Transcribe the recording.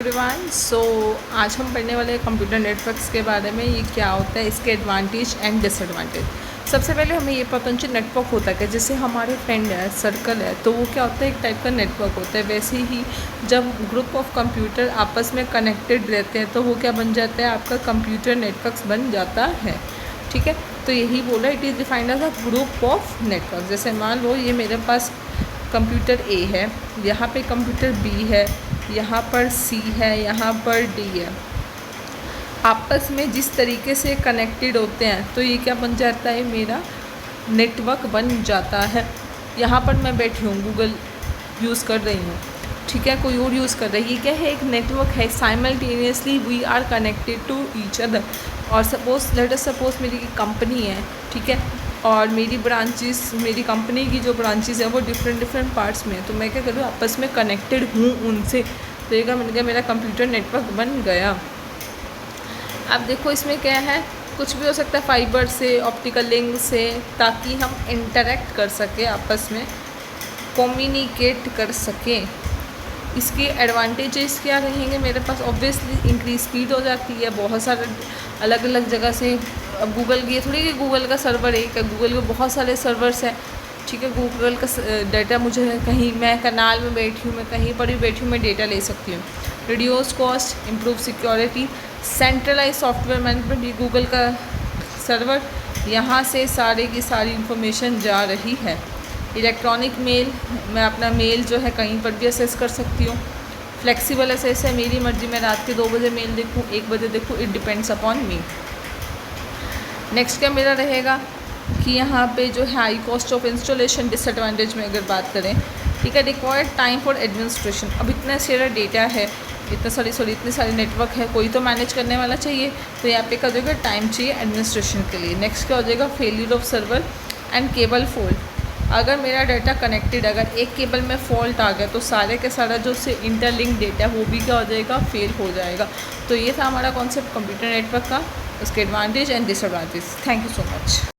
Everyone आज हम पढ़ने वाले हैं कंप्यूटर नेटवर्क्स के बारे में। ये क्या होता है, इसके एडवांटेज एंड डिसएडवांटेज। सबसे पहले हमें ये पता चाहिए नेटवर्क होता है, जैसे हमारे फ्रेंड है, सर्कल है, तो वो क्या होता है, एक टाइप का नेटवर्क होता है। वैसे ही जब ग्रुप ऑफ कंप्यूटर आपस में कनेक्टेड रहते हैं तो वो क्या बन जाता है, आपका कंप्यूटर नेटवर्क्स बन जाता है। ठीक है, तो यही बोला, it is defined as a group of network. जैसे मान लो ये मेरे पास कंप्यूटर ए है, यहाँ पे कंप्यूटर बी है, यहाँ पर सी है, यहाँ पर डी है। आपस में जिस तरीके से कनेक्टेड होते हैं तो ये क्या बन जाता है, मेरा नेटवर्क बन जाता है। यहाँ पर मैं बैठी हूँ, गूगल यूज़ कर रही हूँ, ठीक है, कोई और यूज़ कर रहा है, ये क्या है, एक नेटवर्क है। Simultaneously we are connected to each other. और सपोज मेरी कंपनी है, ठीक है, और मेरी ब्रांचेस, मेरी कंपनी की जो ब्रांचेस है वो डिफरेंट पार्ट्स में है, तो मैं क्या करूँ, आपस में कनेक्टेड हूँ उनसे, तो ये क्या बन गया, मेरा कंप्यूटर नेटवर्क बन गया। अब देखो इसमें क्या है, कुछ भी हो सकता है, फाइबर से, ऑप्टिकल लिंक से, ताकि हम इंटरेक्ट कर सकें, आपस में कम्युनिकेट कर सकें। इसके एडवांटेजेस क्या रहेंगे मेरे पास, ऑब्वियसली इंक्रीज स्पीड हो जाती है। बहुत सारे अलग अलग जगह से, अब गूगल की थोड़ी कि गूगल का सर्वर एक है, गूगल के बहुत सारे सर्वर्स हैं, ठीक है। गूगल का डाटा मुझे कहीं, मैं कनाल में बैठी हूँ, मैं कहीं पर भी बैठी हूँ, मैं डेटा ले सकती हूँ। Reduce cost, improve security, centralize software management. ये गूगल का सर्वर, यहाँ से सारी की सारी इंफॉर्मेशन जा रही है। इलेक्ट्रॉनिक मेल, मैं अपना मेल जो है कहीं पर भी एक्सेस कर सकती हूँ। फ्लेक्सिबल एक्सेस है, मेरी मर्ज़ी, मैं रात के 2 बजे मेल देखूँ, 1 बजे देखूँ, it depends upon me. Next क्या मेरा रहेगा कि यहाँ पे जो है high cost of installation. Disadvantage में अगर बात करें, ठीक है, रिक्वायर्ड टाइम फॉर एडमिनिस्ट्रेशन। अब इतना सारा डेटा है, इतने सारे नेटवर्क है, कोई तो मैनेज करने वाला चाहिए, तो यहाँ पे क्या हो जाएगा, टाइम चाहिए एडमिनिस्ट्रेशन के लिए। नेक्स्ट क्या हो जाएगा, failure of server and cable fault. अगर मेरा डाटा कनेक्टेड, अगर एक केबल में फॉल्ट आ गया तो सारे के सारा जो से इंटरलिंक डेटा वो भी क्या हो जाएगा, फेल हो जाएगा। तो ये था हमारा कॉन्सेप्ट कंप्यूटर नेटवर्क का, उसके advantage and disadvantage. Thank you so much.